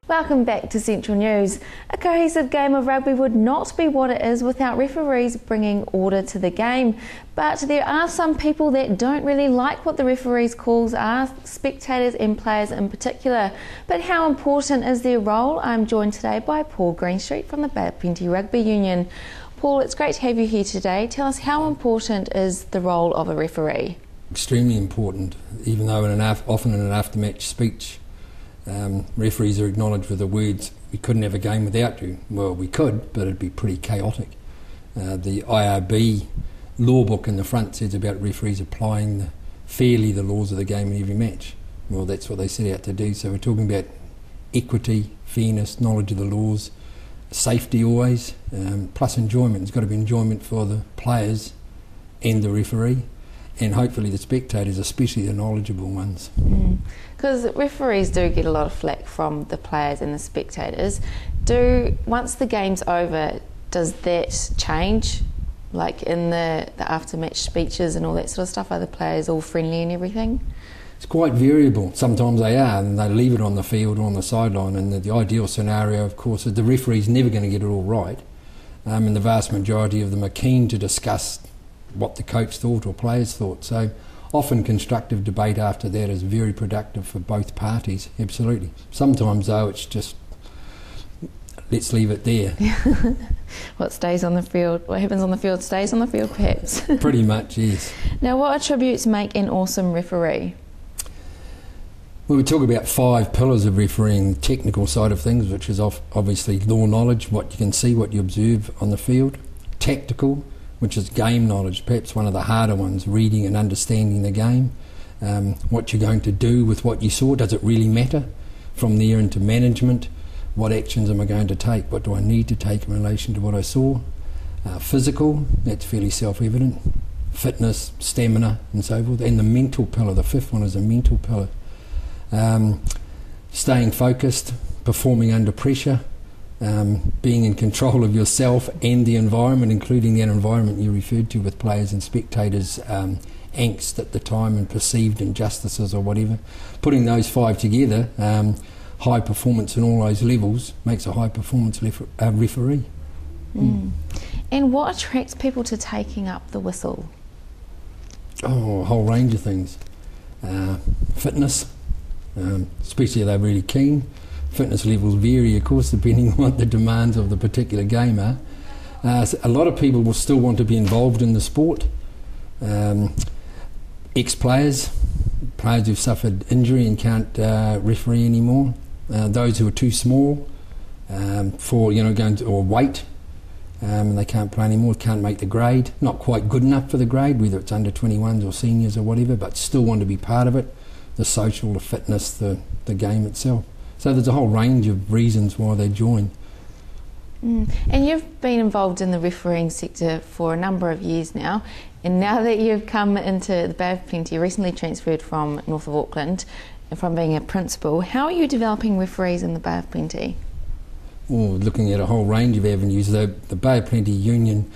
Welcome back to Central News. A cohesive game of rugby would not be what it is without referees bringing order to the game. But there are some people that don't really like what the referees' calls are, spectators and players in particular. But how important is their role? I'm joined today by Paul Greenstreet from the Bay of Plenty Rugby Union. Paul, it's great to have you here today. Tell us, how important is the role of a referee? Extremely important, even though often in an after-match speech, referees are acknowledged with the words, "We couldn't have a game without you." Well, we could, but it'd be pretty chaotic. The IRB law book in the front says about referees applying fairly the laws of the game in every match. Well, that's what they set out to do. So we're talking about equity, fairness, knowledge of the laws, safety always, plus enjoyment. There's got to be enjoyment for the players and the referee, and hopefully the spectators, especially the knowledgeable ones. Because referees do get a lot of flack from the players and the spectators. Once the game's over, does that change? Like in the after-match speeches and all that sort of stuff, are the players all friendly and everything? It's quite variable. Sometimes they are, and they leave it on the field or on the sideline. And the ideal scenario, of course, is the referee's never going to get it all right. And the vast majority of them are keen to discuss what the coach thought or players thought. So often constructive debate after that is very productive for both parties, absolutely. Sometimes though it's just, let's leave it there. What stays on the field, what happens on the field stays on the field perhaps. Pretty much, yes. Now, what attributes make an awesome referee? Well, we talk about 5 pillars of refereeing: the technical side of things, which is obviously law knowledge, what you can see, what you observe on the field; tactical, which is game knowledge, perhaps one of the harder ones, reading and understanding the game, what you're going to do with what you saw, does it really matter? From there into management, what actions am I going to take, what do I need to take in relation to what I saw? Physical, that's fairly self-evident, fitness, stamina and so forth, and the mental pillar, the 5th one is a mental pillar. Staying focused, performing under pressure, being in control of yourself and the environment, including that environment you referred to with players and spectators' angst at the time and perceived injustices or whatever. Putting those 5 together, high performance in all those levels, makes a high performance referee. And what attracts people to taking up the whistle? Oh, a whole range of things. Fitness, especially if they're really keen. Fitness levels vary, of course, depending on what the demands of the particular game are. So a lot of people will still want to be involved in the sport. Ex-players, players who've suffered injury and can't referee anymore. Those who are too small for going to, or weight, and they can't play anymore, can't make the grade, not quite good enough for the grade, whether it's under 21s or seniors or whatever, but still want to be part of it. The social, the fitness, the game itself. So there's a whole range of reasons why they join. And you've been involved in the refereeing sector for a number of years now, and now that you've come into the Bay of Plenty, you recently transferred from north of Auckland, and from being a principal, how are you developing referees in the Bay of Plenty? Well, looking at a whole range of avenues. The Bay of Plenty Union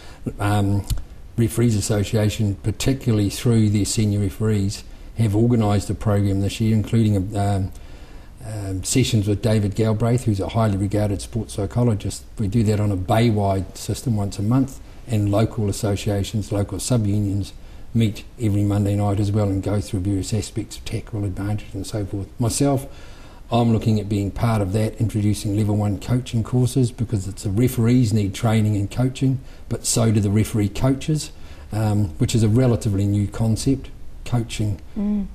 Referees Association, particularly through their senior referees, have organised a program this year, including sessions with David Galbraith, who's a highly regarded sports psychologist. We do that on a bay-wide system once a month, and local associations, local sub-unions meet every Monday night as well and go through various aspects of tackle advantage and so forth. Myself, I'm looking at being part of that, introducing level 1 coaching courses, because the referees need training and coaching, but so do the referee coaches, which is a relatively new concept, coaching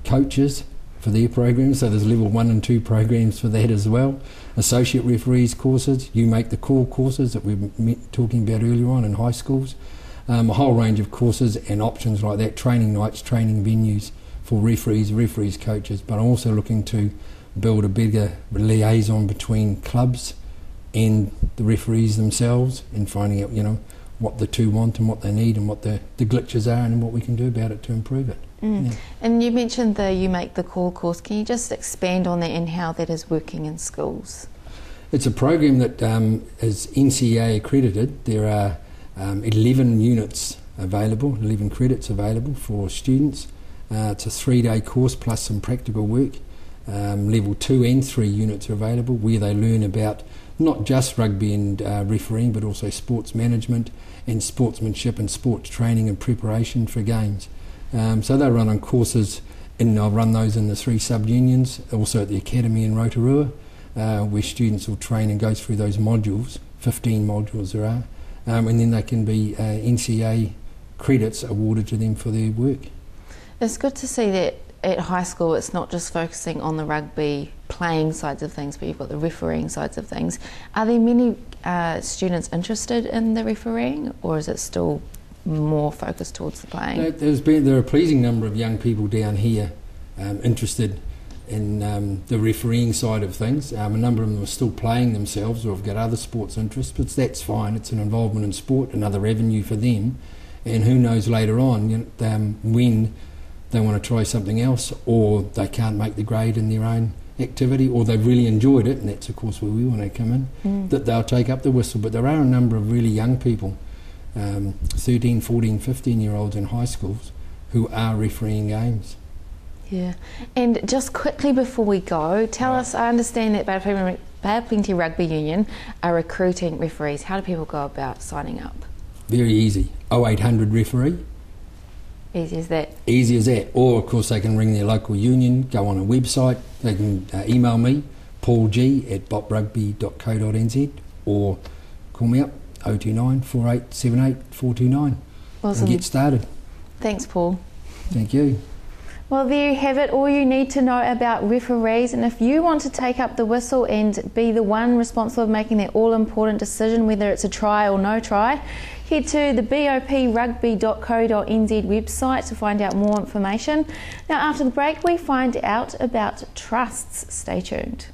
coaches for their programs. So there's level 1 and 2 programs for that as well. Associate referees courses, you make the call courses that we were talking about earlier on in high schools. A whole range of courses and options like that, training nights, training venues for referees coaches, but I'm also looking to build a bigger liaison between clubs and the referees themselves, and finding out what the two want and what they need and what the glitches are and what we can do about it to improve it. Yeah. And you mentioned the You Make the Call course. Can you just expand on that and how that is working in schools? It's a program that is NCA accredited. There are 11 units available, 11 credits available for students. It's a 3-day course plus some practical work. Level 2 and 3 units are available where they learn about not just rugby and refereeing, but also sports management and sportsmanship and sports training and preparation for games. So they run on courses, and I'll run those in the 3 sub-unions, also at the Academy in Rotorua, where students will train and go through those modules, 15 modules there are, and then they can be NCA credits awarded to them for their work. It's good to see that at high school it's not just focusing on the rugby playing sides of things, but you've got the refereeing sides of things. Are there many students interested in the refereeing, or is it still more focused towards the playing? There are a pleasing number of young people down here interested in the refereeing side of things. A number of them are still playing themselves or have got other sports interests, but that's fine. It's an involvement in sport, another revenue for them, and who knows later on when they want to try something else, or they can't make the grade in their own activity, or they've really enjoyed it, and that's of course where we want to come in, that they'll take up the whistle. But there are a number of really young people, 13, 14, 15-year-olds in high schools who are refereeing games. Yeah, and just quickly before we go, tell us, I understand that Bay Plenty Rugby Union are recruiting referees. How do people go about signing up? Very easy, 0800 referee. Easy as that? Easy as that. Or of course they can ring their local union, go on a website, they can email me, paulg@boprugby.co.nz, or call me up, 029 4878 429. Awesome. And get started. Thanks, Paul. Thank you. Well, there you have it, all you need to know about referees. And if you want to take up the whistle and be the one responsible for making that all-important decision, whether it's a try or no try, head to the boprugby.co.nz website to find out more information. Now, after the break, we find out about trusts. Stay tuned.